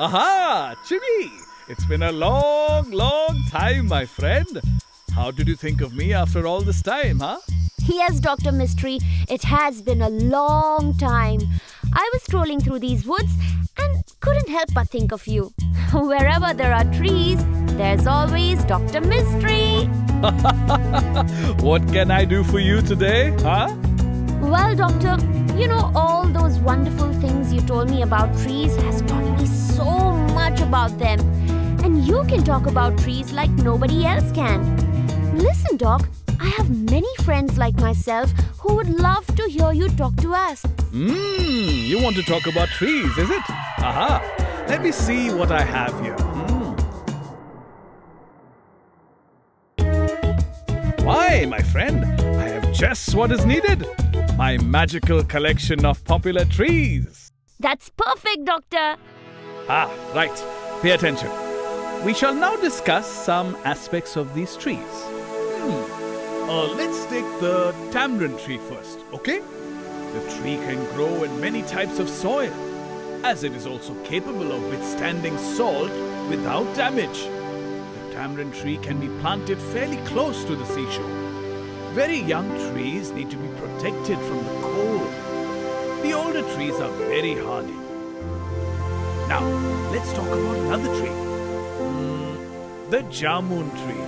Aha, Jimmy! It's been a long, long time, my friend. How did you think of me after all this time, huh? Yes, Dr. Mystery, it has been a long time. I was strolling through these woods and couldn't help but think of you. Wherever there are trees, there's always Dr. Mystery. What can I do for you today, huh? Well, Doctor, you know, all those wonderful things you told me about trees has taught me so much about them. And you can talk about trees like nobody else can. Listen, Doc, I have many friends like myself who would love to hear you talk to us. You want to talk about trees, is it? Aha! Let me see what I have here. Why, my friend, I have just what is needed. My magical collection of popular trees. That's perfect, Doctor. Ah, right. Pay attention. We shall now discuss some aspects of these trees. Let's take the tamarind tree first, okay? The tree can grow in many types of soil, as it is also capable of withstanding salt without damage. The tamarind tree can be planted fairly close to the seashore. Very young trees need to be protected from the cold. The older trees are very hardy. Now, let's talk about another tree. The jamun tree.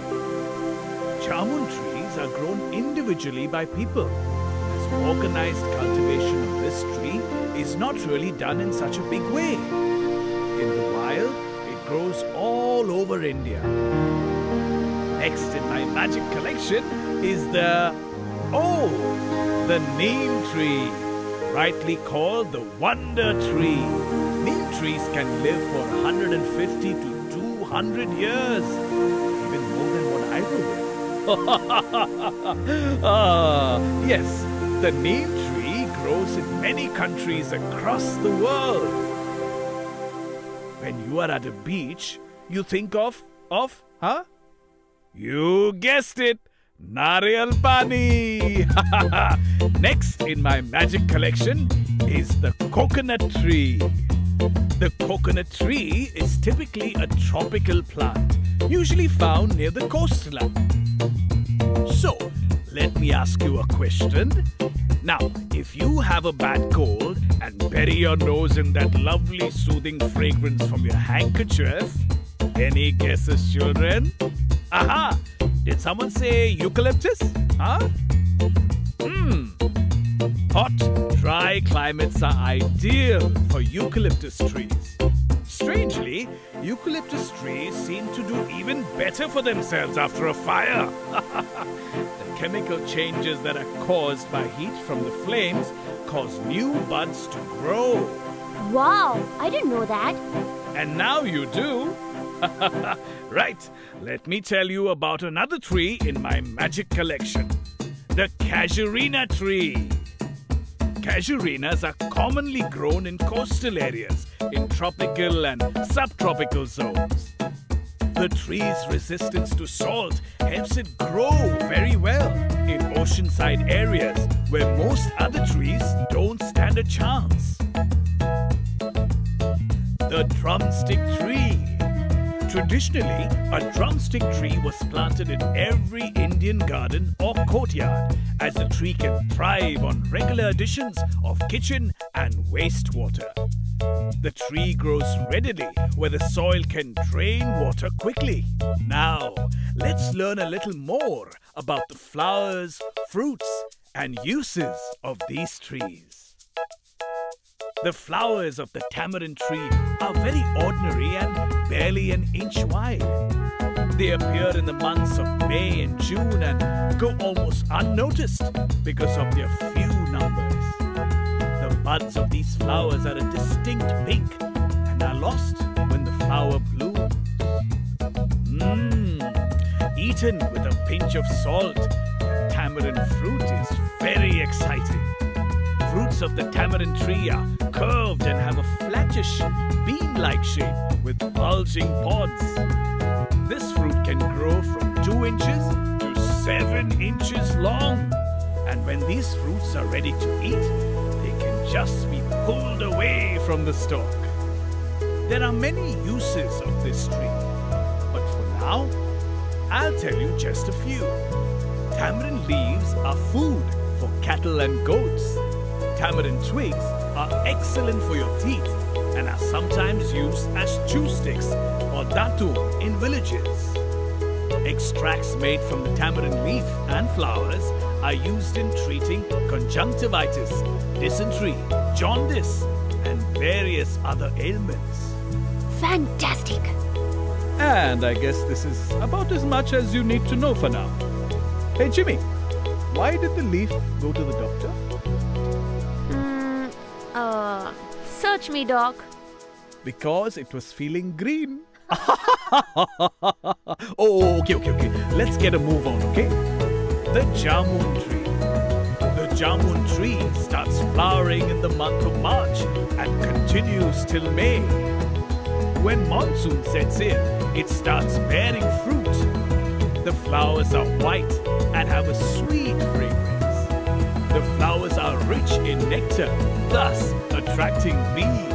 Jamun trees are grown individually by people, as organized cultivation of this tree is not really done in such a big way. In the wild, it grows all over India. Next in my magic collection is the neem tree, rightly called the wonder tree. Neem trees can live for 150 to 200 years, even more than what I will. Yes, the neem tree grows in many countries across the world. When you are at a beach, you think of, huh? You guessed it, Nariyal Pani. Next in my magic collection is the coconut tree. The coconut tree is typically a tropical plant, usually found near the coastline. So, let me ask you a question. Now, if you have a bad cold and bury your nose in that lovely soothing fragrance from your handkerchief, any guesses, children? Aha! Did someone say eucalyptus? Huh? Hot, dry climates are ideal for eucalyptus trees. Strangely, eucalyptus trees seem to do even better for themselves after a fire. The chemical changes that are caused by heat from the flames cause new buds to grow. Wow, I didn't know that. And now you do. Right, let me tell you about another tree in my magic collection. The casuarina tree. Casuarinas are commonly grown in coastal areas, in tropical and subtropical zones. The tree's resistance to salt helps it grow very well in oceanside areas where most other trees don't stand a chance. The drumstick tree. Traditionally, a drumstick tree was planted in every Indian garden or courtyard, as the tree can thrive on regular additions of kitchen and wastewater. The tree grows readily where the soil can drain water quickly. Now, let's learn a little more about the flowers, fruits, and uses of these trees. The flowers of the tamarind tree are very ordinary and barely an inch wide. They appear in the months of May and June and go almost unnoticed because of their few numbers. The buds of these flowers are a distinct pink and are lost when the flower blooms. Eaten with a pinch of salt, the tamarind fruit is very exciting. Fruits of the tamarind tree are curved and have a flattish, bean-like shape with bulging pods. This fruit can grow from 2 inches to 7 inches long. And when these fruits are ready to eat, they can just be pulled away from the stalk. There are many uses of this tree, but for now, I'll tell you just a few. Tamarind leaves are food for cattle and goats. Tamarind twigs are excellent for your teeth and are sometimes used as chew sticks or datum in villages. Extracts made from the tamarind leaf and flowers are used in treating conjunctivitis, dysentery, jaundice, and various other ailments. Fantastic! And I guess this is about as much as you need to know for now. Hey Jimmy, why did the leaf go to the doctor? Search me, Doc. Because it was feeling green. Okay. Let's get a move on, okay? The jamun tree. The jamun tree starts flowering in the month of March and continues till May. When monsoon sets in, it starts bearing fruit. The flowers are white and have a sweet fragrance. The flowers are rich in nectar, thus attracting bees.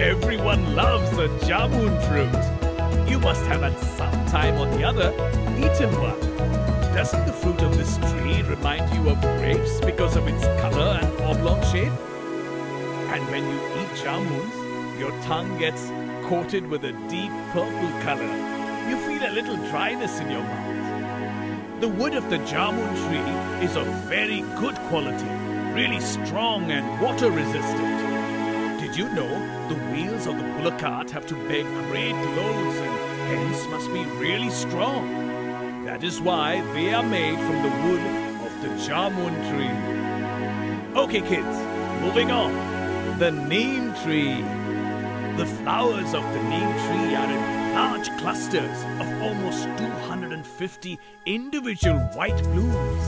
Everyone loves a jamun fruit. You must have at some time or the other eaten one. Doesn't the fruit of this tree remind you of grapes because of its color and oblong shape? And when you eat jamuns, your tongue gets coated with a deep purple color. You feel a little dryness in your mouth. The wood of the jamun tree is of very good quality, really strong and water resistant. Did you know the wheels of the bullock cart have to bear great loads and hence must be really strong? That is why they are made from the wood of the jamun tree. Okay kids, moving on. The neem tree. The flowers of the neem tree are in large clusters of almost 250 individual white blooms.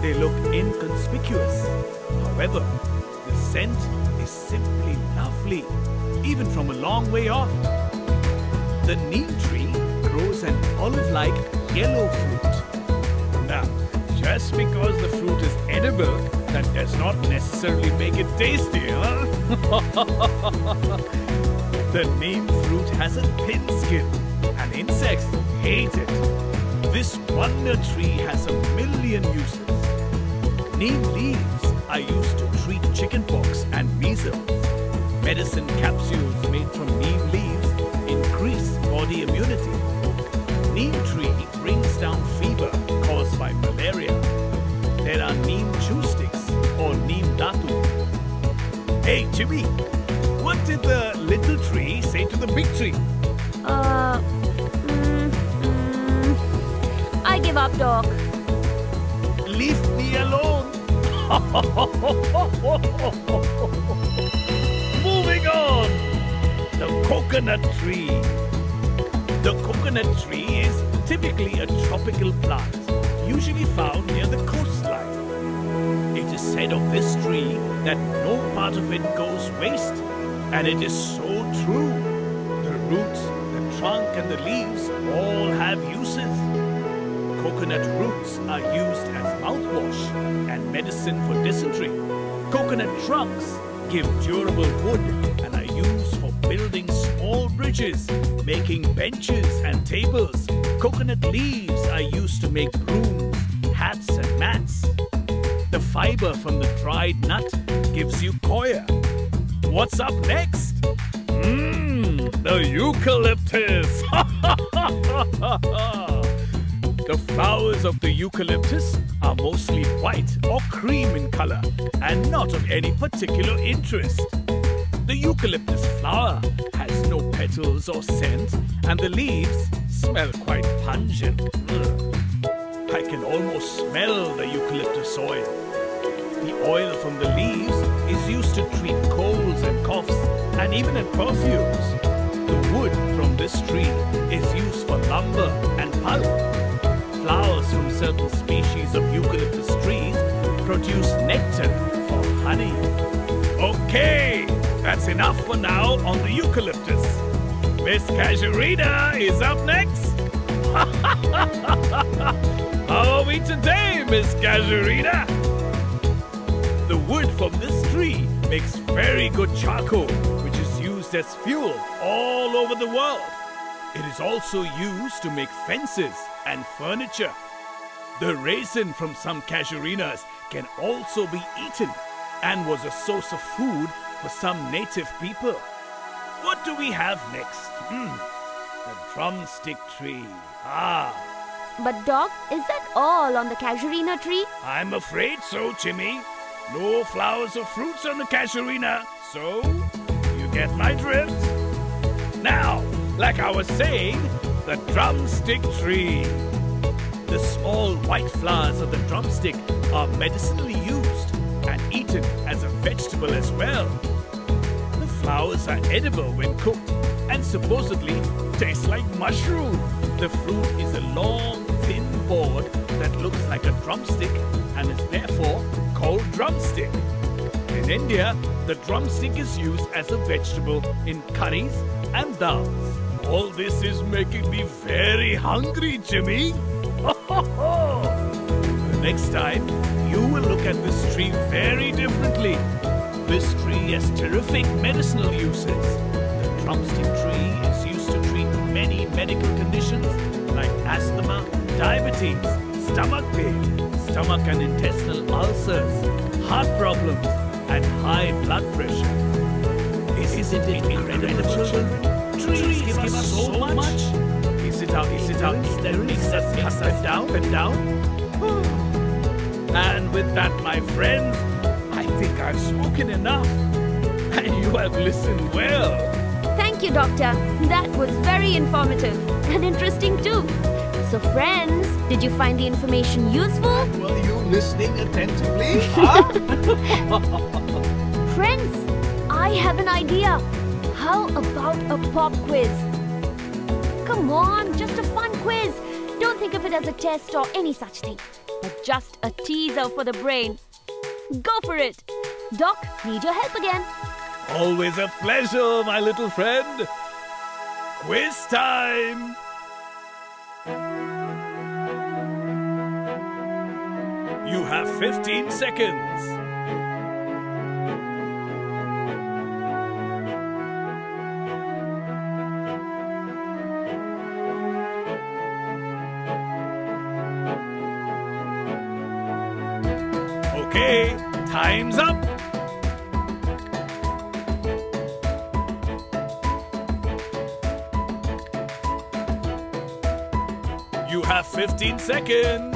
They look inconspicuous. However, the scent is simply lovely, even from a long way off. The neem tree grows an olive-like yellow fruit. Now, just because the fruit is edible, that does not necessarily make it tasty, huh? The neem fruit has a thin skin, and insects hate it. This wonder tree has 1,000,000 uses. Neem leaves are used to treat chickenpox and measles. Medicine capsules made from neem leaves increase body immunity. Neem tree brings down fever caused by malaria. There are neem chew sticks or neem datu. Hey Jimmy, what did the little tree say to the big tree? I give up, Doc. Leave me alone. Moving on. The coconut tree. The coconut tree is typically a tropical plant, usually found near the coastline. It is said of this tree that no part of it goes waste, and it is so true. The roots, the trunk and the leaves all have uses. Coconut roots are used as mouthwash and medicine for dysentery. Coconut trunks give durable wood and are used for building small bridges, making benches and tables. Coconut leaves are used to make brooms, hats and mats. The fiber from the dried nut gives you coir. What's up next? The eucalyptus! The flowers of the eucalyptus are mostly white or cream in color and not of any particular interest. The eucalyptus flower has no petals or scent and the leaves smell quite pungent. I can almost smell the eucalyptus oil. The oil from the leaves is used to treat colds and coughs and even in perfumes. The wood from this tree is used for lumber and pulp. Flowers from certain species of eucalyptus trees produce nectar for honey. Okay, that's enough for now on the eucalyptus. Miss Casuarina is up next. How are we today, Miss Casuarina? The wood from this tree makes very good charcoal, which is used as fuel all over the world. It is also used to make fences and furniture. The resin from some casuarinas can also be eaten and was a source of food for some native people. What do we have next? The drumstick tree. But Doc, is that all on the casuarina tree? I'm afraid so, Chimmy. No flowers or fruits on the casuarina, so you get my drift. Now, like I was saying, the drumstick tree. The small white flowers of the drumstick are medicinally used and eaten as a vegetable as well. The flowers are edible when cooked and supposedly taste like mushroom. The fruit is a long, thin board that looks like a drumstick and is therefore called drumstick. In India, the drumstick is used as a vegetable in curries and dals. All this is making me very hungry, Jimmy. Next time, you will look at this tree very differently. This tree has terrific medicinal uses. The drumstick tree is used to treat many medical conditions like asthma, diabetes, stomach pain, stomach and intestinal ulcers, heart problems, and high blood pressure. Isn't it incredible, children? Trees give us so much. Is it our that makes us cut them down and down? And with that, my friends, I think I've spoken enough. And you have listened well. Thank you, Doctor. That was very informative and interesting too. So friends, did you find the information useful? Were you listening attentively? Friends, I have an idea. How about a pop quiz? Come on, just a fun quiz. Don't think of it as a test or any such thing, but just a teaser for the brain. Go for it. Doc, need your help again. Always a pleasure, my little friend. Quiz time. You have 15 seconds. Okay, time's up. You have 15 seconds.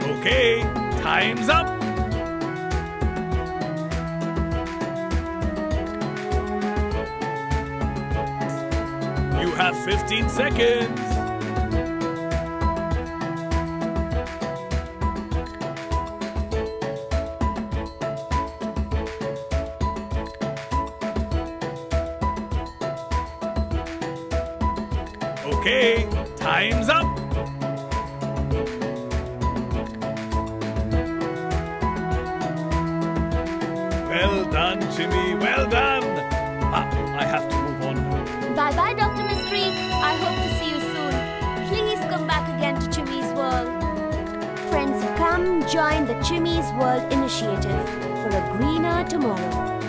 Okay, time's up. You have 15 seconds. Okay, time's up. Well done, Jimmy, well done. I have to move on now. Bye-bye, Dr. Mystery. I hope to see you soon. Please come back again to Chimmy's World. Friends, come join the Chimmy's World initiative for a greener tomorrow.